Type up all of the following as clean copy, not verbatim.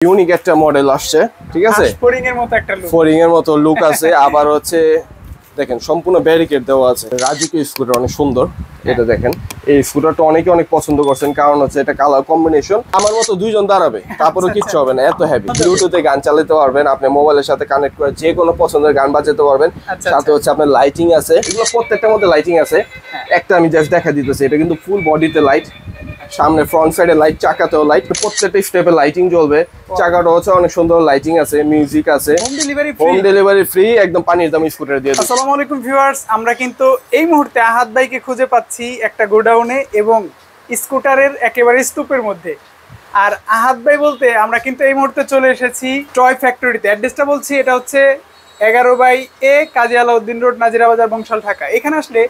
Unique একটা model আসছে, ঠিক আছে, ফোরিং এর মতো লুক আছে। আবার হচ্ছে দেখেন সম্পূর্ণ ব্যারিকেড দেওয়া আছে। রাজুকি স্কুটার অনেক সুন্দর, এটা দেখেন। এই স্কুটারটা অনেকে অনেক পছন্দ করছেন, কারণ হচ্ছে এটা কালার কম্বিনেশন আমার মতো দুইজন দাঁড়াবে, তারপরেও কিচ্ছু হবে না, এত হেভি। ব্লুটুথে গান চালাতে পারবেন, আপনি মোবাইলের সাথে কানেক্ট করে যে কোনো পছন্দের গান বাজাতে পারবেন। সাথে হচ্ছে আপনার লাইটিং আছে, এগুলো প্রত্যেকটার মধ্যে লাইটিং আছে। একটা আমি জাস্ট দেখা দিতেছি, এটা কিন্তু ফুল বডিতে লাইট, সামনে ফ্রন্ট সাইডে লাইট, চাকাতেও লাইট, প্রত্যেকটা স্টেপে লাইটিং জ্বলবে। চাকাটা হচ্ছে অনেক সুন্দর লাইটিং আছে, মিউজিক আছে, হোম ডেলিভারি ফ্রি, একদম পানির দাম স্কুটার দিয়ে। আসসালামু আলাইকুম ভিউয়ার্স, আমরা কিন্তু এই মুহূর্তে আহাদ ভাইকে খুঁজে পাচ্ছি একটা গোডাউনে এবং স্কুটারের একেবারে স্তূপের মধ্যে। আর আহাদ ভাই বলতে আমরা কিন্তু এই মুহূর্তে চলে এসেছি টয় ফ্যাক্টরিতে। অ্যাড্রেসটা বলছি, এটা হচ্ছে 11/A কাজী আলাউদ্দিন রোড, নাজিরা বাজার, বংশাল, ঢাকা। এখানে আসলে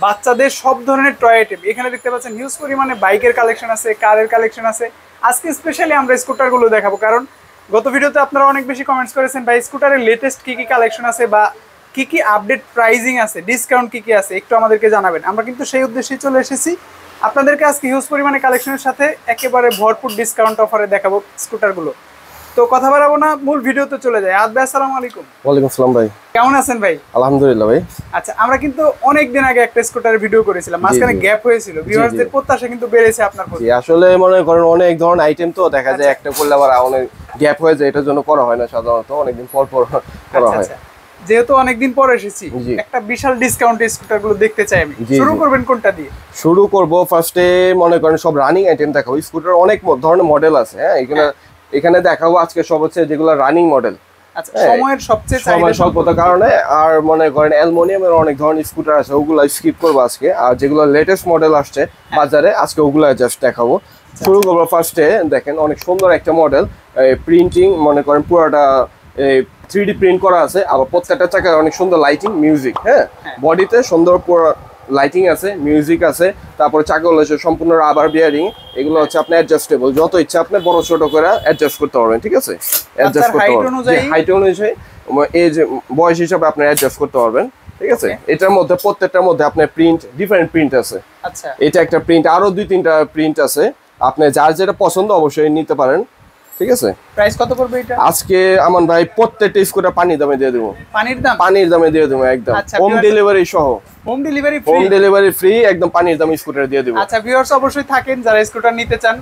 বাচ্চাদের সব ধরনের টয় আইটেম এখানে দেখতে পাচ্ছেন। হিউজ পরিমাণে বাইকের কালেকশন আছে, কারের কালেকশন আছে। আজকে স্পেশালি আমরা স্কুটারগুলো দেখাবো, কারণ গত ভিডিওতে আপনারা অনেক বেশি কমেন্টস করেছেন ভাই স্কুটারের লেটেস্ট কি কি কালেকশন আছে বা কি কি আপডেট প্রাইজিং আছে, ডিসকাউন্ট কি কি আছে একটু আমাদেরকে জানাবেন। আমরা কিন্তু সেই উদ্দেশ্যেই চলে এসেছি আপনাদেরকে আজকে হিউজ পরিমাণে কালেকশনের সাথে একেবারে ভরপুর ডিসকাউন্ট অফারে দেখাবো স্কুটারগুলো। তো কথা বাড়াবো না, মূল ভিডিওতে চলে যায়। আহাদ ভাই আসসালামু আলাইকুম। ওয়ালাইকুম আসসালাম ভাই, কেমন আছেন ভাই? আলহামদুলিল্লাহ ভাই। আচ্ছা, আমরা কিন্তু অনেক দিন আগে একটা স্কুটারের ভিডিও করেছিলাম, মাঝখানে গ্যাপ হয়েছিল। ভিউয়ারদের প্রত্যাশা কিন্তু বেড়েছে আপনার প্রতি। আসলে মনে করেন অনেক ধরনের আইটেম তো দেখা যায়, একটা করলে আবার অনেক গ্যাপ হয়ে যায়, এটার জন্য করা হয় না, সাধারণত অনেকদিন পর পর করা হয়। যেহেতু অনেকদিন পর এসেছি, একটা বিশাল ডিসকাউন্ট স্কুটারগুলো দেখতে চাই আমি। শুরু করবেন কোনটা দিয়ে? শুরু করব ফার্স্টে মনে করেন সব রানিং আইটেম দেখাবো। স্কুটার অনেক ধরনের মডেল আছে, হ্যাঁ, এখানে দেখাবো আজকে সব হচ্ছে যেগুলো রানিং মডেল। আচ্ছা, সময়ের সবচেয়ে সময় স্বল্পতার কারণে আর মনে করেন অ্যালুমিনিয়ামের অনেক ধরনের স্কুটার আছে, ওগুলো স্কিপ করবো আজকে। আর যেগুলো লেটেস্ট মডেল আসছে বাজারে আজকে ওগুলো জাস্ট দেখাবো। শুরু করবো ফার্স্টে, দেখেন অনেক সুন্দর একটা মডেল, প্রিন্টিং মনে করেন পুরোটা 3D প্রিন্ট করা আছে। আবার প্রত্যেকটা চাকায় অনেক সুন্দর লাইটিং, মিউজিক, হ্যাঁ, বডিতে সুন্দর পুরো লাইটিং আছে, মিউজিক আছে। তারপরে চাকাগুলো হচ্ছে সম্পূর্ণ রাবার বিয়ারিং। এগুলো হচ্ছে আপনি অ্যাডজাস্টেবল, যত ইচ্ছা আপনি বড় ছোট করে অ্যাডজাস্ট করতে পারবেন, ঠিক আছে, অ্যাডজাস্ট করতে পারবেন হাইট অনুযায়ী, এই যে বয়স হিসাবে আপনি অ্যাডজাস্ট করতে পারবেন, ঠিক আছে। এটার মধ্যে প্রত্যেকটার মধ্যে আপনার প্রিন্ট, ডিফারেন্ট প্রিন্ট আছে। আচ্ছা, এটা একটা প্রিন্ট, আরো 2-3টা প্রিন্ট আছে। আপনি যার যেটা পছন্দ অবশ্যই নিতে পারেন, ঠিক আছে। প্রাইস কত পড়বে এটা? আজকে আমান ভাই প্রত্যেকটা স্কুটার পানির দামে দিয়ে দেবো। পানির দামে দিয়ে দেবো একদম, হোম ডেলিভারি সহ। হোম ডেলিভারি ফ্রি, একদম পানির দামে স্কুটার দিয়ে দেবো। আচ্ছা ভিউয়ার্স অবশ্যই থাকেন, যারা স্কুটার নিতে চান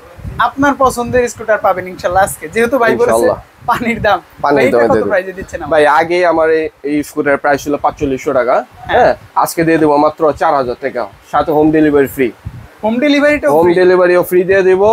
আপনার পছন্দের স্কুটার পাবেন ইনশাআল্লাহ আজকে, যেহেতু ভাই বলেছে পানির দামে কত প্রাইসে দিচ্ছেন ভাই? আগে আমার এই স্কুটারের প্রাইস ছিল 4500 টাকা, হ্যাঁ, আজকে দিয়ে দেবো মাত্র 4000 টাকা, সাথে হোম ডেলিভারি ফ্রি। হোম ডেলিভারিও ফ্রি দিয়ে দেবো।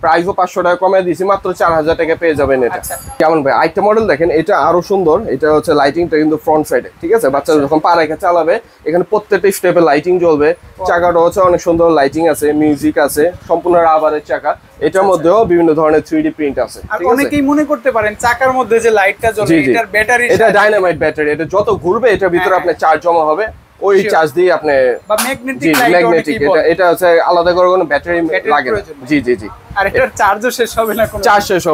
প্রাইসও 500 টাকা কমে দিয়েছি, মাত্র 4000 টাকা পেয়ে যাবেন এটা। কেমন ভাই? আরেকটা মডেল দেখেন, এটা আরো সুন্দর। এটা হচ্ছে লাইটিংটা কিন্তু ফ্রন্ট সাইডে, ঠিক আছে, বাচ্চারা যখন পা রেখে চালাবে এখানে প্রত্যেকটা স্টেপে লাইটিং জ্বলবে। চাকাটা হচ্ছে অনেক সুন্দর লাইটিং আছে, মিউজিক আছে, সম্পূর্ণ রাবারের চাকা। এটার মধ্যেও বিভিন্ন ধরনের 3D প্রিন্ট আছে। অনেকেই মনে করতে পারেন চাকার মধ্যে যে লাইটটা জ্বলে, এটার ব্যাটারি, এটা ডাইনামাইট ব্যাটারি। এটা যত ঘুরবে এটার ভিতরে আপনার চার্জ জমা হবে, ওই চার্জ দিয়ে আপনি বা ম্যাগনেটিক, এটা হচ্ছে আলাদা করে কোনো ব্যাটারি লাগে না। জি। আর এটার চার্জও শেষ হবে না, কোনো চার্জ শেষ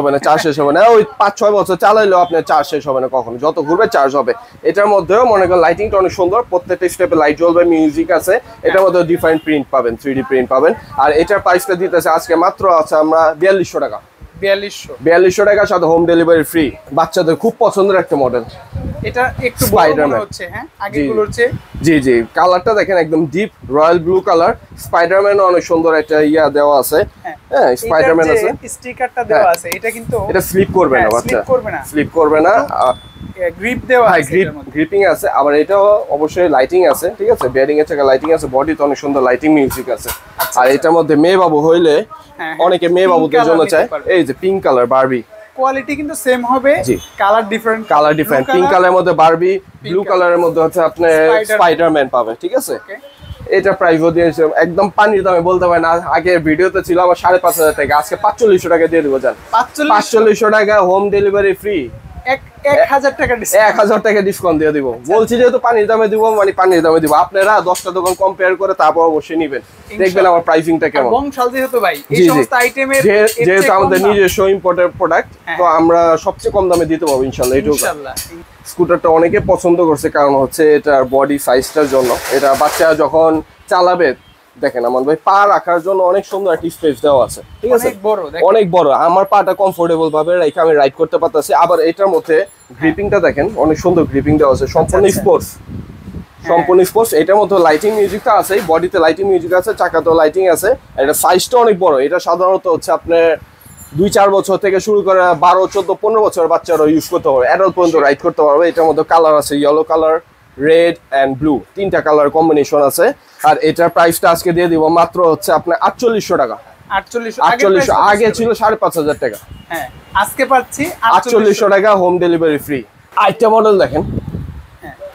হবে না। ওই 5-6 বছর চালাইলেও আপনার চার্জ শেষ হবে না কখনো, যত ঘুরবে চার্জ হবে। এটার মধ্যেও মনে করেন লাইটিংটা অনেক সুন্দর, প্রত্যেকটা স্টেপে লাইট জ্বলবে, মিউজিক আছে। এটার মধ্যে ডিফারেন্ট প্রিন্ট পাবেন, 3D প্রিন্ট পাবেন। আর এটার প্রাইসটা দিতেছে আজকে মাত্র আছে আমরা 4200 টাকা। 4200 টাকার সাথে হোম ডেলিভারি ফ্রি। বাচ্চাদের খুব পছন্দের একটা মডেল। এটা একটু বড় মনে হচ্ছে, হ্যাঁ, আগেগুলোর চেয়ে। জি, কালারটা দেখেন একদম deep royal blue colour. Spiderman অনেক সুন্দর একটা ইয়া দেওয়া আছে, হ্যাঁ, স্পাইডারম্যান আছে, স্টিকারটা দেওয়া আছে। এটা কিন্তু এটা স্লিপ করবে না, বাচ্চা স্লিপ করবে না। গ্রিপ দেওয়া আছে, গ্রিপিং আছে। আবার এটাও অবশ্যই লাইটিং আছে, ঠিক আছে, বেয়ারিং এর চাকা লাইটিং আছে, বডিতে অনেক সুন্দর লাইটিং, মিউজিক আছে। আর এটার মধ্যে মেয়ে বাবু হইলে অনেকে মেয়ে বাবুদের জন্য চায়, এই যে পিঙ্ক কালার বারবি। কোয়ালিটি কিন্তু সেম হবে, কালার ডিফারেন্ট। পিঙ্ক কালারের মধ্যে বারবি, ব্লু কালারের মধ্যে হচ্ছে আপনি স্পাইডারম্যান পাবে, ঠিক আছে। এটা প্রাইসও দিয়েছে একদম পানির দামে, বলতে পারেন। আগে ভিডিওতে ছিল আমার 5500 টাকা, আজকে 4500 টাকা দিয়ে দেবো। জান 4500 টাকা, হোম ডেলিভারি ফ্রি, 1000 টাকা ডিসকাউন্ট দিয়ে দিব। বলছি যেহেতু পানির দামে দিব, মানে পানির দামে দিব। আপনারা 10টা দোকান কম্পেয়ার করে তারপর অবশ্যই নেবেন, দেখবেন আমার প্রাইসিংটা কেমন। যেহেতু আমাদের নিজস্ব ইম্পোর্টেড প্রোডাক্ট, তো আমরা সবচেয়ে কম দামে দিতে পারবো ইনশাল্লাহ। এইটুকু। স্কুটারটা অনেকে পছন্দ করছে, কারণ হচ্ছে এটার বডি সাইজটার জন্য। এটা বাচ্চা যখন চালাবে দেখেন আমান ভাই পা রাখার জন্য অনেক সুন্দর একটা স্পেস দেওয়া আছে, ঠিক আছে, অনেক বড়, দেখেন অনেক বড়। আমার পাটা কমফোর্টেবল ভাবে রেখে আমি রাইড করতে পারতেছি। আবার এটার মধ্যে গ্রিপিংটা দেখেন অনেক সুন্দর গ্রিপিং দেওয়া আছে, সম্পূর্ণ স্পোর্টস, সম্পূর্ণ স্পোর্টস। এটার মধ্যে লাইটিং মিউজিকটা আছে, বডিতে লাইটিং মিউজিক আছে, চাকাতেও লাইটিং আছে। এটা সাইজটা অনেক বড়। এটা সাধারণত হচ্ছে আপনার 2-4 বছর থেকে শুরু করে 12, 14, 15 বছর বাচ্চারা ইউজ করতে পারবে, অ্যাডাল্ট পর্যন্ত রাইড করতে পারবে। এটার মধ্যে কালার আছে yellow colour, red and blue, 3টা কালার কম্বিনেশন আছে। আর এটার প্রাইসটা আজকে দিয়ে দিব মাত্র হচ্ছে আপনার 4800 টাকা। 4800, আগে ছিল 5500 টাকা। হ্যাঁ, আজকে পাচ্ছি 4800 টাকা, হোম ডেলিভারি ফ্রি। আরেকটা মডেল দেখেন,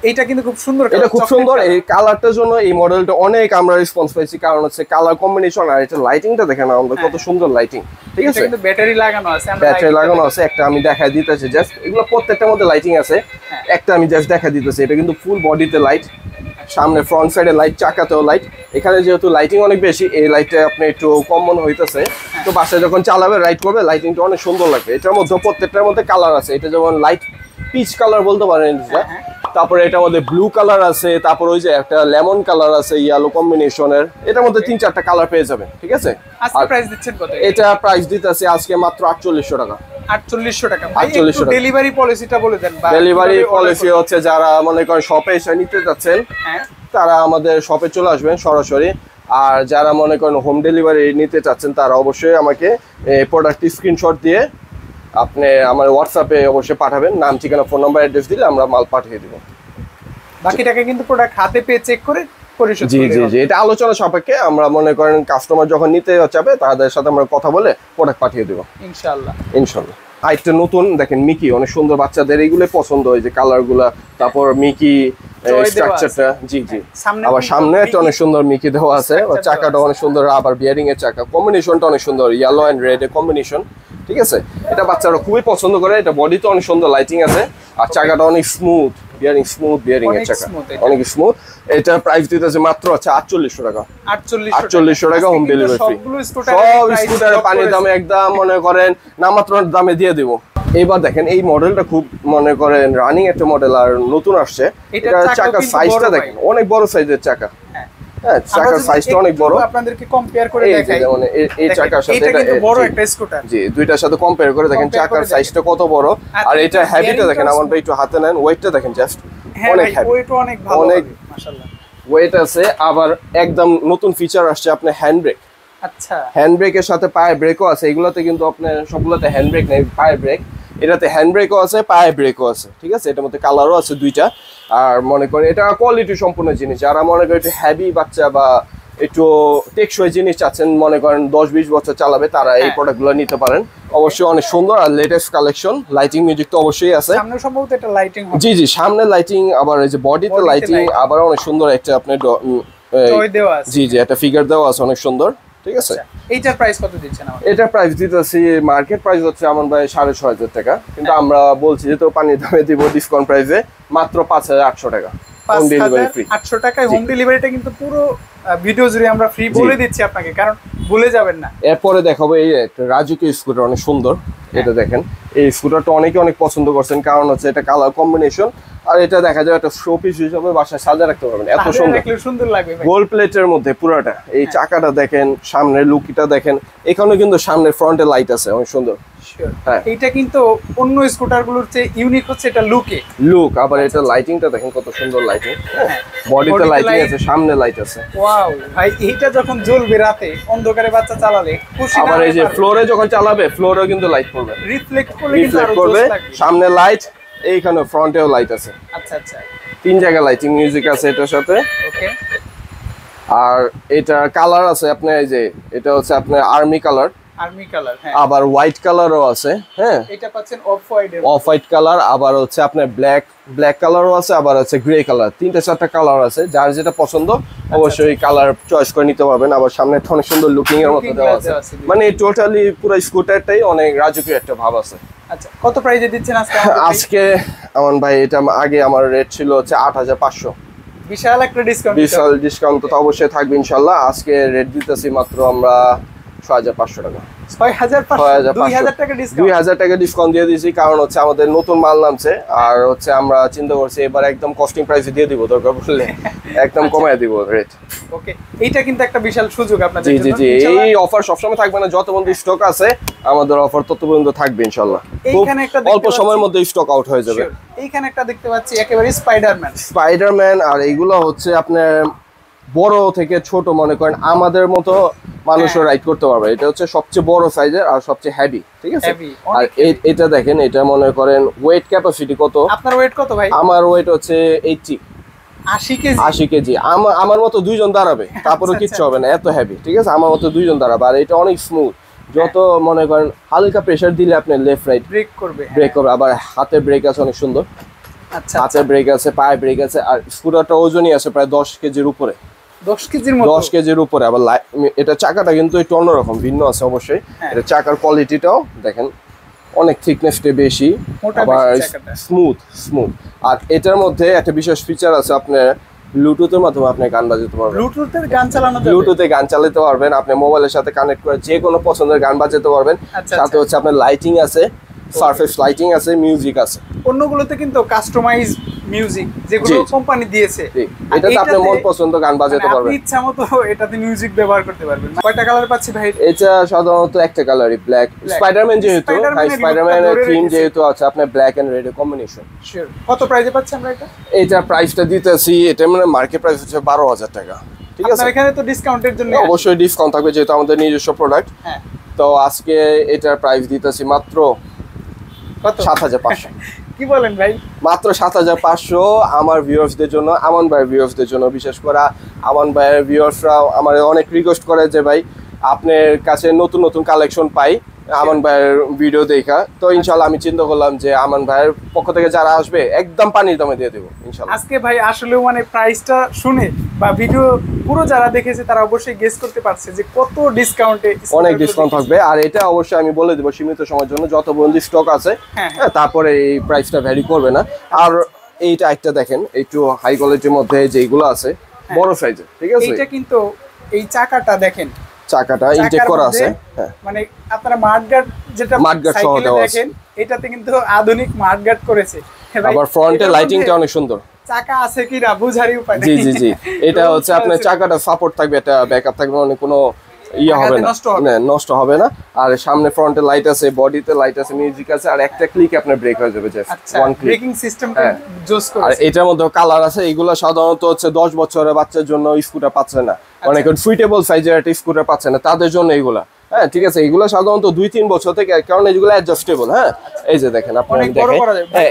এইটা কিন্তু খুব সুন্দর, এটা খুব সুন্দর। এই কালারটার জন্য এই মডেলটা অনেক আমরা রেসপন্স পাইছি, কারণ হচ্ছে কালার কম্বিনেশন আর এটা লাইটিংটা দেখেন আমাদের কত সুন্দর লাইটিং, ঠিক আছে। কিন্তু ব্যাটারি লাগানো আছে, আমরা ব্যাটারি লাগানো আছে। একটা আমি দেখাই দিতেছি জাস্ট, এগুলো প্রত্যেকটার মধ্যে লাইটিং আছে। একটা আমি জাস্ট দেখাই দিতেছি, এটা কিন্তু ফুল বডিতে লাইট, সামনে ফ্রন্ট সাইডে লাইট, চাকাতেও লাইট। এখানে যেহেতু লাইটিং অনেক বেশি, এই লাইটটা আপনি একটু কম মনে হইতেছে, তো বাসায় যখন চালাবে রাইড করবে লাইটিংটা অনেক সুন্দর লাগবে। এটার মধ্যে প্রত্যেকটার মধ্যে কালার আছে, এটা যেমন লাইট পিচ কালার বলতে পারেন, তারপরে এটার মধ্যে ব্লু কালার আছে, তারপর ওই যে একটা লেমন কালার আছে ইয়েলো কম্বিনেশনের। এটার মধ্যে 3-4টা কালার পেয়ে যাবেন, ঠিক আছে। আজকে প্রাইস দিচ্ছেন কত? এটা প্রাইস দিতেছি আজকে মাত্র 4800 টাকা। 4800 টাকা। 4800 টাকা। ডেলিভারি পলিসিটা বলে দেন। ডেলিভারি পলিসি হচ্ছে যারা মনে করেন শপে এসে নিতে যাচ্ছেন তারা আমাদের শপে চলে আসবেন সরাসরি। আর যারা মনে করেন হোম ডেলিভারি নিতে চাচ্ছেন তারা অবশ্যই আমাকে প্রোডাক্ট স্ক্রিনশট দিয়ে আপনি আমার হোয়াটসঅ্যাপে অবশ্যই পাঠাবেন, নাম, ঠিকানা, ফোন নাম্বার, অ্যাড্রেস দিলে আমরা মাল পাঠিয়ে দিব। বাকি টাকা কিন্তু প্রোডাক্ট হাতে পেয়ে চেক করে পরিশোধ জি জি জি, এটা আলোচনা সাপেক্ষে। আমরা মনে করেন কাস্টমার যখন নিতে যাবে তাদের সাথে আমরা কথা বলে প্রোডাক্ট পাঠিয়ে দেব ইনশাআল্লাহ। ইনশাআল্লাহ। আরেকটা নতুন দেখেন মিকি, অনেক সুন্দর, বাচ্চাদের এইগুলো পছন্দ হয় যে কালারগুলা, তারপর মিকি স্ট্রাকচারটা। জি জি, আবার সামনে একটা অনেক সুন্দর মিকি দেওয়া আছে, চাকাটা অনেক সুন্দর, আবার বিয়ারিং এর চাকা, কম্বিনেশনটা অনেক সুন্দর, ইয়েলো এন্ড রেড এর কম্বিনেশন, ঠিক আছে। এটা বাচ্চারা খুবই পছন্দ করে। এটা বডিতে অনেক সুন্দর লাইটিং আছে, আর চাকাটা অনেক স্মুথ, বিয়ারিং স্মুথ, বিয়ারিং এর চাকা অনেক স্মুথ। এটা প্রাইস দিতেছে মাত্র আছে 4800 টাকা। 4800 টাকা, হোম ডেলিভারি ফ্রি। সব স্কুটারের পানির দামে একদম মনে করেন নামাত্র দামে দিয়ে দেব। এবার দেখেন এই মডেলটা খুব মনে করেন রানিং একটা মডেল, আর নতুন আসছে। এটা চাকার সাইজটা দেখেন অনেক বড় সাইজের চাকা। হ্যাঁ, চাকার সাইজটা অনেক বড়। আপনাদেরকে কম্পেয়ার করে দেখাই, মানে এই চাকার সাথে এটা কিন্তু বড় একটা স্কুটার। জি, দুইটার সাথে কম্পেয়ার করে দেখেন চাকার সাইজটা কত বড়। আর এটা হেভিটা দেখেন, আমার ভাই একটু হাতে নেন, ওয়েটটা দেখেন জাস্ট অনেক হেভি, ওয়েটও অনেক ভালো, অনেক মাশাআল্লাহ ওয়েট আছে। আবার একদম নতুন ফিচার আসছে আপনার হ্যান্ড ব্রেক। আচ্ছা, হ্যান্ড ব্রেকের সাথে পায়ের ব্রেকও আছে। এগুলোতে কিন্তু আপনার সবগুলোতে হ্যান্ড ব্রেক নেই, পায়ের ব্রেক। এটাতে হ্যান্ড ব্রেকও আছে, পায়ের ব্রেকও আছে, ঠিক আছে। এটার মধ্যে কালারও আছে 2টা। আর মনে করেন এটা কোয়ালিটি সম্পূর্ণ জিনিস। যারা মনে করেন একটু হ্যাভি বাচ্চা বা একটু টেকসই জিনিস চাচ্ছেন, মনে করেন 10-20 বছর চালাবে, তারা এই প্রোডাক্টগুলো নিতে পারেন। অবশ্যই অনেক সুন্দর আর লেটেস্ট কালেকশন। লাইটিং মিউজিক তো অবশ্যই আছে, সামনে সম্ভবত এটা লাইটিং হবে। জি জি, সামনে লাইটিং, আবার এই যে বডিতে লাইটিং, আবার অনেক সুন্দর একটা আপনার টয় দেওয়া আছে। জি জি, একটা ফিগার দেওয়া আছে অনেক সুন্দর, ঠিক আছে। এইটার প্রাইস কত দিচ্ছেন আমাদের? এটার প্রাইস দিতেছি মার্কেট প্রাইস হচ্ছে আমার ভাই 6500 টাকা, কিন্তু আমরা বলছি যে তো পানির দামে দিব ডিসকাউন্ট প্রাইসে মাত্র 5800 টাকা, হোম ডেলিভারি ফ্রি। 800 টাকায় হোম ডেলিভারিটা কিন্তু পুরো ভিডিও জুড়ে আমরা ফ্রি বলে দিচ্ছি আপনাকে, কারণ ভুলে যাবেন না। এরপরে দেখাবো এই একটা রাজুকি স্কুটার, অনেক সুন্দর। এটা দেখেন, এই স্কুটারটা অনেকে অনেক পছন্দ করছেন, কারণ হচ্ছে এটা কালার কম্বিনেশন, আর এটা দেখা যায় একটা শো পিস হিসেবে বাসায় সাজা রাখতে পারবেন, এত সুন্দর লাগবে। গোল্ড প্লেটের মধ্যে পুরাটা। এই চাকাটা দেখেন, সামনের লুকিটা দেখেন, এখানেও কিন্তু সামনের ফ্রন্টে লাইট আছে অনেক সুন্দর। হ্যাঁ, এটা কিন্তু অন্য স্কুটারগুলোর চেয়ে ইউনিক হচ্ছে এটা লুক। আবার এটা লাইটিংটা দেখেন কত সুন্দর লাইটিং, বডিতে লাইটিং আছে, সামনে লাইট আছে। ওয়াও ভাই, এইটা যখন জ্বলবে রাতে অন্ধকারে বাচ্চা চালালে খুশি। আবার এই যে ফ্লোরে যখন চালাবে, ফ্লোরেও কিন্তু লাইট পড়বে, রিফ্লেক্ট করবে, সামনে লাইট, এইখানে ফ্রন্টেও লাইট আছে। আচ্ছা আচ্ছা, 3 জায়গায় লাইটিং মিউজিক আছে এটার সাথে। ওকে। আর এটা কালার আছে আপনার, এই যে এটা হচ্ছে আপনার আর্মি কালার, হ্যাঁ, আবার হোয়াইট কালারও আছে। হ্যাঁ, এটা পাচ্ছেন অফ হোয়াইট কালার, আবার হচ্ছে আপনার ব্ল্যাক কালারও আছে, আবার হচ্ছে গ্রে কালার। 3-4টা কালার আছে, যার যেটা পছন্দ অবশ্যই কালার চয়েস করে নিতে পারবেন। আবার সামনে অনেক সুন্দর লুকিং এর মতো দেওয়া আছে, মানে টোটালি পুরো স্কুটারটাই অনেক রাজকীয় একটা ভাব আছে। আচ্ছা, কত প্রাইসে দিচ্ছেন আজকে? আজকে আমার ভাই এটা আগে আমার রেট ছিল হচ্ছে 8500। বিশাল একটা ডিসকাউন্ট, বিশাল ডিসকাউন্ট তো অবশ্যই থাকবে ইনশাআল্লাহ। আজকে রেট দিতেছি মাত্র আমরা 6500 টাকা। 6500, 2000 টাকা ডিসকাউন্ট। 2000 টাকা ডিসকাউন্ট দিয়ে দিয়েছি, কারণ হচ্ছে আমাদের নতুন মাল নামছে, আর হচ্ছে আমরা চিন্তা করছি এবার একদম কস্টিং প্রাইসে দিয়ে দিব, দরকার পড়লে একদম কমায় দিব রেট। ওকে, এইটা কিন্তু একটা বিশাল সুযোগ আপনাদের জি জন্য। জি জি, এই অফার সবসময় থাকবে না, যত পর্যন্ত স্টক আছে আমাদের অফার তত পর্যন্ত থাকবে ইনশাআল্লাহ। এইখানে একটা অল্প সময়ের মধ্যে স্টক আউট হয়ে যাবে। এইখানে একটা দেখতে পাচ্ছি একেবারে স্পাইডারম্যান, আর এইগুলো হচ্ছে আপনার বড় থেকে ছোট, মনে করেন আমাদের মতো মানুষও রাইড করতে পারবে। এটা হচ্ছে সবচেয়ে বড় সাইজের আর সবচেয়ে হেভি, ঠিক আছে। আর এটা দেখেন, এটা মনে করেন ওয়েট ক্যাপাসিটি কত। আপনার ওয়েট কত ভাই? আমার ওয়েট হচ্ছে 80 কেজি। 80 কেজি। আমার মতো দুইজন দাঁড়াবে, তারপরে কিচ্ছু হবে না, এত হেভি, ঠিক আছে। আমার মতো দুইজন দাঁড়াবে, আর এটা অনেক স্মুথ। যত মনে করেন হালকা প্রেসার দিলে আপনি লেফট রাইট ব্রেক করবে। আবার হাতে ব্রেক আছে অনেক সুন্দর। আচ্ছা, হাতে ব্রেক আছে, পায়ে ব্রেক আছে, আর স্কুটারটা ওজনই আছে প্রায় 10 কেজির উপরে। 10 কেজির মতো? 10 কেজির উপরে। আবার এটা চাকাটা কিন্তু একটু অন্যরকম, ভিন্ন আছে অবশ্যই। এটা চাকার কোয়ালিটিটাও দেখেন, অনেক থিকনেসটা বেশি, আবার স্মুথ। আর এটার মধ্যে একটা বিশেষ ফিচার আছে, আপনার ব্লুটুথের মাধ্যমে আপনি গান বাজাতে পারবেন। ব্লুটুথে গান চালাতে পারবেন, আপনি মোবাইলের সাথে কানেক্ট করে যে কোনো পছন্দের গান বাজাতে পারবেন। সাথে হচ্ছে আপনার লাইটিং আছে, সারফেস লাইটিং আছে, মিউজিক আছে। অন্যগুলোতে কিন্তু কাস্টমাইজ মিউজিক যেগুলো কোম্পানি দিয়েছে, এটাতে আপনি মন পছন্দ গান বাজাতে পারবেন, আপনি ইচ্ছা মতো এটাতে মিউজিক ব্যবহার করতে পারবেন। কয়টা কালার পাচ্ছি ভাই? এটা সাধারণত একটা কালারই, ব্ল্যাক। স্পাইডারম্যান যেহেতু, স্পাইডারম্যানের থিম যেহেতু আছে, আপনার ব্ল্যাক এন্ড রেড এর কম্বিনেশন। শিওর। কত প্রাইসে পাচ্ছি আমরা এটা? এটা প্রাইসটা দিতেছি, এটা মানে মার্কেট প্রাইস হচ্ছে 12000 টাকা, ঠিক আছে। আপনার এখানে তো ডিসকাউন্টের জন্য অবশ্যই ডিসকাউন্ট থাকবে, যেহেতু আমাদের নিজস্ব প্রোডাক্ট। হ্যাঁ, তো আজকে এটার প্রাইস দিতেছি মাত্র 7500। কি বলেন ভাই? মাত্র 7500 আমার ভিউয়ার্সদের জন্য, আমান ভাইয়ের ভিউয়ার্সদের জন্য। বিশেষ করে আমান ভাইয়ের ভিউয়ার্সরা আমার অনেক রিকোয়েস্ট করে যে ভাই আপনার কাছে নতুন নতুন কালেকশন পাই আমান ভাইয়ের ভিডিও দেখা। তো ইনশাআল্লাহ আমি চিন্তা করলাম যে আমান ভাইয়ের পক্ষ থেকে যারা আসবে একদম পানির দামে দিয়ে দেবো ইনশাআল্লাহ। আজকে ভাই আসলেও মানে প্রাইসটা শুনে বা ভিডিও পুরো যারা দেখেছে তারা অবশ্যই গেস করতে পারছে যে কত ডিসকাউন্টে, অনেক ডিসকাউন্ট থাকবে। আর এটা অবশ্যই আমি বলে দেবো সীমিত সময়ের জন্য, যত পর্যন্ত স্টক আছে তারপরে এই প্রাইসটা ভ্যারি করবে না। আর এইটা একটা দেখেন, একটু হাই কোয়ালিটির মধ্যে যেগুলো আছে, বড় সাইজের, ঠিক আছে। এটা কিন্তু এই চাকাটা দেখেন, চাকাটা ইনটেক করা আছে, মানে আপনারা মাডগার্ড যেটা সাইকেলে দেখেন, এটাতে কিন্তু আধুনিক মাডগার্ড করেছে। আবার ফ্রন্টে লাইটিংটা অনেক সুন্দর। চাকা আছে কি না বুঝারই উপায় নেই। জি জি জি, এটা হচ্ছে আপনার চাকাটা সাপোর্ট থাকবে, এটা ব্যাকআপ থাকবে, মানে কোনো ইয়ে হবে না, নষ্ট হবে না। আর সামনে ফ্রন্টে লাইট আছে, বডিতে লাইট আছে, মিউজিক আছে, আর একটা ক্লিক আপনার ব্রেক হয়ে যাবে, জাস্ট ওয়ান ক্লিক। ব্রেকিং সিস্টেমটা জোস করেছে। আর এটার মধ্যে কালার আছে, এগুলো সাধারণত হচ্ছে 10 বছরের বাচ্চার জন্য স্কুটার পাচ্ছে না, অনেক সুইটেবল সাইজের একটা স্কুটার পাচ্ছে না, তাদের জন্য এগুলা। হ্যাঁ, ঠিক আছে। এগুলো সাধারণত 2-3 বছর থেকে, কারণ এগুলো অ্যাডজাস্টেবল। হ্যাঁ, এই যে দেখেন আপনারা দেখেন,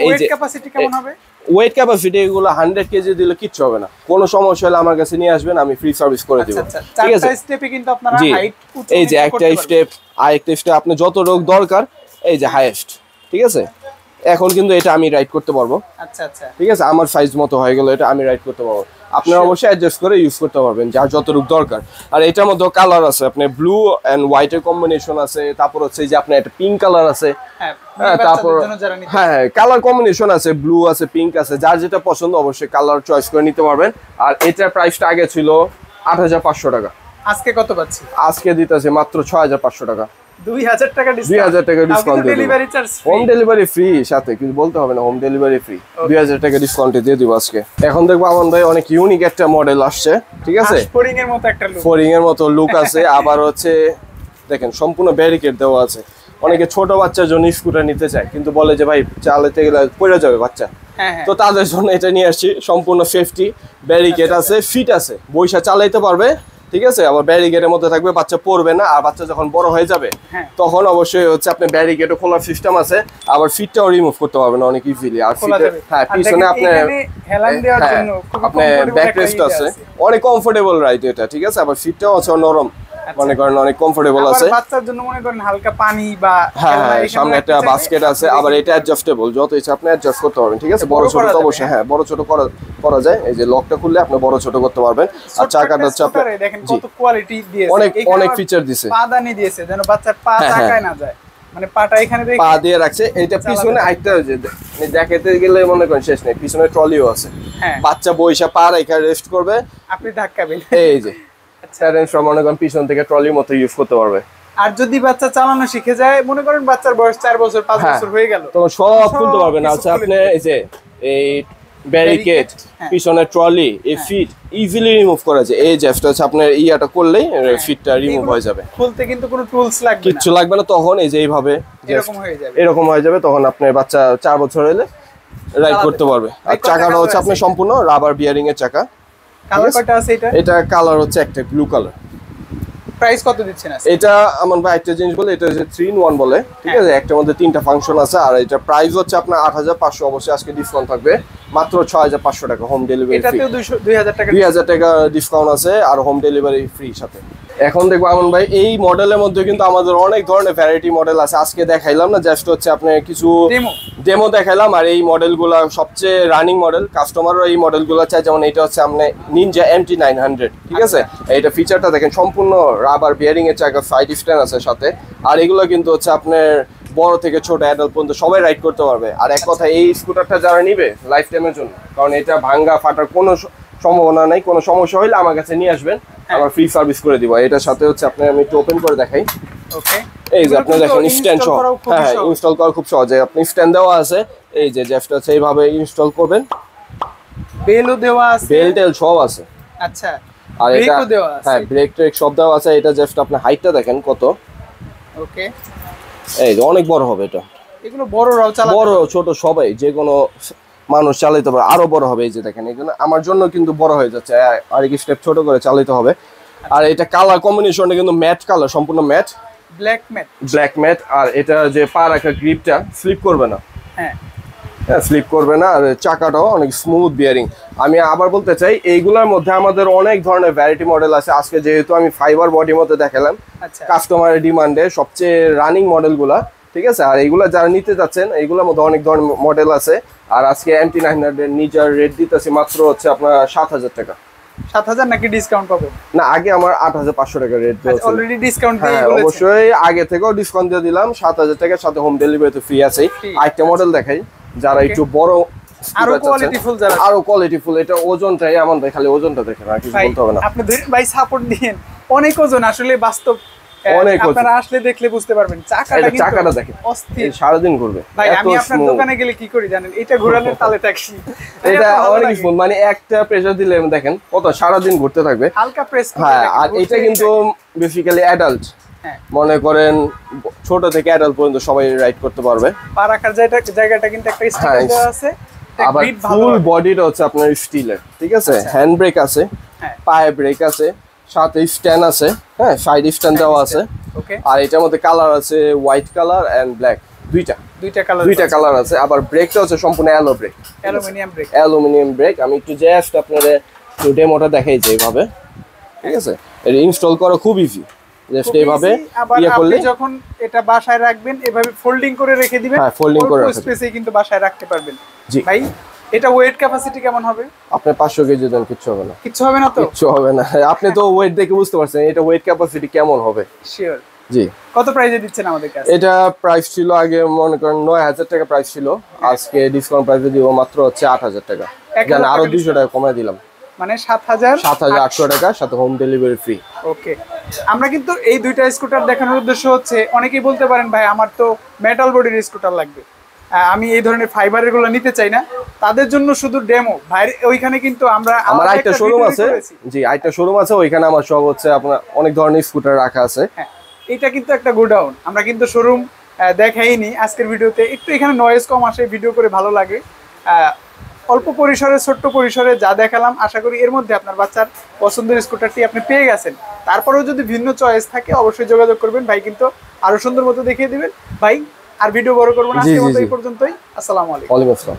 এই যে ক্যাপাসিটি কেমন হবে? ওয়েট ক্যাপাসিটি এগুলো 100 কেজি দিলে কিচ্ছু হবে না, কোনো সমস্যা হলে আমার কাছে নিয়ে আসবেন, আমি ফ্রি সার্ভিস করে দিব, ঠিক আছে। স্টেপে কিন্তু আপনারা হাইট, এই যে একটা স্টেপ, আরেকটা স্টেপ, আপনি যত রোগ দরকার, এই যে হাইয়েস্ট, ঠিক আছে। এখন কিন্তু এটা আমি রাইড করতে পারবো, আচ্ছা আচ্ছা, ঠিক আছে। আমার সাইজ মতো হয়ে গেল, এটা আমি রাইড করতে পারবো। আপনারা অবশ্যই অ্যাডজাস্ট করে ইউজ করতে পারবেন যার যতটুকু দরকার। আর এটার মধ্যে কালার আছে, আপনার ব্লু এন্ড হোয়াইটের কম্বিনেশন আছে, তারপর হচ্ছে যে আপনার একটা পিঙ্ক কালার আছে, তারপর হ্যাঁ কালার কম্বিনেশন আছে, ব্লু আছে, পিঙ্ক আছে, যার যেটা পছন্দ অবশ্যই কালার চয়েস করে নিতে পারবেন। আর এটার প্রাইসটা আগে ছিল 8500 টাকা, আজকে কত পাচ্ছি? আজকে দিতেছে মাত্র 6500 টাকা। 2000 টাকা ডিসকাউন্ট, 2000 টাকা ডিসকাউন্ট দিয়ে delivery charge, home delivery free, সাথে কিছু বলতে হবে না, হোম ডেলিভারি ফ্রি। 2000 টাকা ডিসকাউন্টে দিয়ে দিব আজকে। এখন দেখবো আমান ভাই অনেক ইউনিক একটা মডেল আসছে, ঠিক আছে। ফোরিং এর মতো একটা লুক, ফোরিং এর মতো লুক আছে। আবার হচ্ছে দেখেন সম্পূর্ণ ব্যারিকেড দেওয়া আছে। অনেকে ছোট বাচ্চার জন্য স্কুটার নিতে চায়, কিন্তু বলে যে ভাই চালাতে গেলে পড়ে যাবে বাচ্চা, তো তাদের জন্য এটা নিয়ে আসছি। সম্পূর্ণ সেফটি, ব্যারিকেড আছে, ফিট আছে, বৈশা চালাইতে পারবে, ঠিক আছে। আবার ব্যারিকেডের মধ্যে থাকবে, বাচ্চা পড়বে না। আর বাচ্চা যখন বড় হয়ে যাবে তখন অবশ্যই হচ্ছে আপনি ব্যারিকেডও খোলার সিস্টেম আছে, আবার ফিটটাও রিমুভ করতে পারবেন অনেক ইজিলি। আর হ্যাঁ, পিছনে আপনি ব্যাক রেস্ট আছে, অনেক কমফোর্টেবল রাইড এটা, ঠিক আছে। আবার ফিটটাও আছে নরম, মনে করেন অনেক কমফোর্টেবল আছে। বাচ্চার জন্য মনে করেন হালকা পানি বা হ্যাঁ, সামনে একটা বাস্কেট আছে, আবার এটা অ্যাডজাস্টেবল, যত ইচ্ছা আপনি অ্যাডজাস্ট করতে পারবেন, ঠিক আছে। বড় ছোট তো অবশ্যই হ্যাঁ বড় ছোট করা যায়। এই যে লকটা খুললে আপনি বড় ছোট করতে পারবেন। আর চাকাটা হচ্ছে আপনি দেখেন কত কোয়ালিটি দিয়েছে, অনেক ফিচার দিয়েছে, পাদানি দিয়েছে যেন বাচ্চার পা চাকায় না যায়, মানে পাটা এখানে রেখে পা দিয়ে রাখছে। এটা পিছনে আইটা যে দেখাতে গেলে মনে করেন শেষ নেই, পিছনে ট্রলিও আছে, বাচ্চা বইসা পা রেখে রেস্ট করবে, আপনি ধাক্কাবেন, এই যে প্যারেন্টস মনে করেন পিছন থেকে ট্রলির মতো ইউজ করতে পারবে। আর যদি বাচ্চা চালানো শিখে যায়, মনে করেন বাচ্চার বয়স 4 বছর 5 বছর হয়ে গেল, তো সব খুলতে পারবেন। আচ্ছা আপনি এই যে এই ব্যারিকেড, পিছনে ট্রলি, এই ফিট ইজিলি রিমুভ করা যায়। এই জাস্ট হচ্ছে আপনার ইয়াটা করলেই ফিটটা রিমুভ হয়ে যাবে। খুলতে কিন্তু কোনো টুলস লাগবে না, কিচ্ছু লাগবে না। তখন এই যে এইভাবে এরকম হয়ে যাবে। তখন আপনার বাচ্চা 4 বছর হলে রাইড করতে পারবে। আর চাকাটা হচ্ছে আপনার সম্পূর্ণ রাবার বিয়ারিং এর চাকা। কালার কয়টা আছে এটা? এটা কালার হচ্ছে একটা ব্লু কালার। প্রাইস কত দিচ্ছেন আজকে? এটা আমার ভাই একটা জিনিস বলে, এটা হচ্ছে 3 in 1 বলে, ঠিক আছে? একটার মধ্যে 3টা ফাংশন আছে। আর এটা প্রাইস হচ্ছে আপনার 8500। অবশ্যই আজকে ডিসকাউন্ট থাকবে, মাত্র 6500 টাকা হোম ডেলিভারি ফ্রি। এটাতেও 2000 টাকা ডিসকাউন্ট আছে আর হোম ডেলিভারি ফ্রি সাথে। এখন দেখবো আমন ভাই এই মডেলের মধ্যে কিন্তু আমাদের অনেক ধরনের ভ্যারাইটি মডেল আছে। আজকে দেখাইলাম না, জাস্ট হচ্ছে আপনার কিছু ডেমো দেখাইলাম। আর এই মডেলগুলো সবচেয়ে রানিং মডেল, কাস্টমাররা এই মডেলগুলো চায়। যেমন এটা হচ্ছে আপনার নিনজা MT900, ঠিক আছে? এইটা ফিচারটা দেখেন, সম্পূর্ণ রাবার বিয়ারিং এর চাকা, সাইড স্ট্যান্ড আছে সাথে। আর এগুলো কিন্তু হচ্ছে আপনার বড় থেকে ছোট অ্যাডাল্ট পর্যন্ত সবাই রাইড করতে পারবে। আর এক কথা, এই স্কুটারটা যারা নিবে লাইফ টাইমের জন্য, কারণ এটা ভাঙ্গা ফাটার কোনো সম্ভাবনা নাই। কোনো সমস্যা হলে আমার কাছে নিয়ে আসবেন, আমরা ফ্রি সার্ভিস করে দিব। এটার সাথে হচ্ছে আপনার আমি একটু ওপেন করে দেখাই। ওকে, এই যে আপনি দেখেন স্ট্যান্ড সহ, হ্যাঁ ইনস্টল করা খুব সহজ। আপনি স্ট্যান্ড দেওয়া আছে, এই যে জাস্ট আছে এইভাবে ইনস্টল করবেন। বেলও দেওয়া আছে, বেল টেল সব আছে। আচ্ছা, আর এটা ব্রেকও দেওয়া আছে, হ্যাঁ ব্রেক ট্রেক সব দেওয়া আছে। এটা জাস্ট আপনার হাইটটা দেখেন কত। ওকে, এই যে অনেক বড় হবে এটা। এগুলো বড়রাও চালাতে, বড় ছোট সবাই যে কোনো মানুষ চালাতে পারে। আরো বড় হবে, এই যে দেখেন এখানে আমার জন্য কিন্তু বড় হয়ে যাচ্ছে, আর এক স্টেপ ছোট করে চালাতে হবে। আর এটা কালার কম্বিনেশনটা কিন্তু ম্যাট কালার, সম্পূর্ণ ম্যাট, ব্ল্যাক ম্যাট। আর এটা যে পা রাখা গ্রিপটা স্লিপ করবে না, হ্যাঁ স্লিপ করবে না। আর চাকাটাও অনেক স্মুথ বিয়ারিং। আমি আবার বলতে চাই, এইগুলোর মধ্যে আমাদের অনেক ধরনের ভ্যারাইটি মডেল আছে। আজকে যেহেতু আমি ফাইবার বডির মধ্যে দেখালাম, কাস্টমারের ডিমান্ডে সবচেয়ে রানিং মডেলগুলা, ঠিক আছে? আর এইগুলা যারা নিতে যাচ্ছেন, এইগুলোর মধ্যে অনেক ধরনের মডেল আছে। আর আজকে MT900 নিজের রেট দিতেছি মাত্র হচ্ছে আপনার 7000 টাকা। 7000 নাকি ডিসকাউন্ট পাবো? না, আগে আমার 8500 টাকা রেট দিয়েছে। অলরেডি ডিসকাউন্ট দিয়ে বলেছেন, অবশ্যই আগে থেকেও ডিসকাউন্ট দিয়ে দিলাম। 7000 টাকার সাথে হোম ডেলিভারি তো ফ্রি আছে। আরেকটা মডেল দেখাই, যারা একটু বড় আরো কোয়ালিটিফুল, যারা আরো কোয়ালিটিফুল। এটা ওজনটাই এমন ভাই, খালি ওজনটা দেখেন, আর কিছু বলতে হবে না। আপনি ভাই সাপোর্ট দিয়েন, অনেক ওজন আসলে বাস্তব, আপনারা আসলে দেখলে বুঝতে পারবেন। চাকাটা দেখেন অস্থির, সারাদিন ঘুরবে। ভাই আমি আপনার দোকানে গেলে কি করি জানেন? এটা ঘোরানোর তালে ট্যাক্সি, এটা অনেক স্মুথ, মানে একটা প্রেসার দিলে দেখেন কত সারাদিন ঘুরতে থাকবে, হালকা প্রেস। হ্যাঁ, আর এটা কিন্তু বেসিক্যালি অ্যাডাল্ট, মনে করেন ছোট থেকে অ্যাডাল্ট পর্যন্ত সবাই রাইড করতে পারবে। পা রাখার জায়গাটা কিন্তু একটা স্টিকার দেওয়া আছে। আবার ফুল বডিটা হচ্ছে আপনার স্টিলের, ঠিক আছে? হ্যান্ড ব্রেক আছে, পায়ে ব্রেক আছে, সাথে স্ট্যান্ড আছে, হ্যাঁ সাইড স্ট্যান্ড দেওয়া আছে। আর এটার মধ্যে কালার আছে হোয়াইট কালার এন্ড ব্ল্যাক, দুইটা কালার আছে। আবার ব্রেকটা হচ্ছে সম্পূর্ণ অ্যালুমিনিয়াম ব্রেক। আমি একটু জাস্ট আপনাদের একটু ডেমোটা দেখাই যে এইভাবে, ঠিক আছে? এটা ইনস্টল করা খুব ইজি। জাস্ট এইভাবে ইয়ে করলে, যখন এটা বাসায় রাখবেন এভাবে ফোল্ডিং করে রেখে দিবেন, হ্যাঁ ফোল্ডিং করে রাখবেন, স্পেসে কিন্তু বাসায় রাখতে পারবেন। জি ভাই, এটা ওয়েট ক্যাপাসিটি কেমন হবে? আপনি 500 কেজি দেন, কিচ্ছু হবে না। কিচ্ছু হবে না তো? কিচ্ছু হবে না। আপনি তো ওয়েট দেখে বুঝতে পারছেন এটা ওয়েট ক্যাপাসিটি কেমন হবে। শিওর। জি। কত প্রাইসে দিচ্ছেন আমাদের কাছে? এটা প্রাইস ছিল আগে মনে করেন 9000 টাকা প্রাইস ছিল, আজকে ডিসকাউন্ট প্রাইসে দিব মাত্র হচ্ছে 8000 টাকা। জান আরো 200 টাকা কমায় দিলাম, মানে 7800 টাকা, সাথে হোম ডেলিভারি ফ্রি। ওকে, আমরা কিন্তু এই দুইটা স্কুটার দেখানোর উদ্দেশ্য হচ্ছে, অনেকেই বলতে পারেন ভাই আমার তো মেটাল বডির স্কুটার লাগবে, আমি এই ধরনের ফাইবারের গুলো নিতে চাই না, তাদের জন্য শুধু ডেমো। ভাই ওইখানে কিন্তু আমার একটা শোরুম আছে, জি একটা শোরুম আছে, ওইখানে আমার সব হচ্ছে আপনার অনেক ধরনের স্কুটার রাখা আছে। হ্যাঁ, এটা কিন্তু একটা গোডাউন, আমরা কিন্তু শোরুম দেখাইনি আজকের ভিডিওতে। একটু এখানে নয়েজ কম আসে, ভিডিও করে ভালো লাগে। অল্প পরিসরে, ছোট্ট পরিসরে যা দেখালাম, আশা করি এর মধ্যে আপনার বাচ্চার পছন্দের স্কুটারটি আপনি পেয়ে গেছেন। তারপরেও যদি ভিন্ন চয়েস থাকে অবশ্যই যোগাযোগ করবেন, ভাই কিন্তু আরো সুন্দর মতো দেখিয়ে দিবেন। ভাই আর ভিডিও বড় করবো না, আজকের মতো এই পর্যন্তই। আসসালামু আলাইকুম।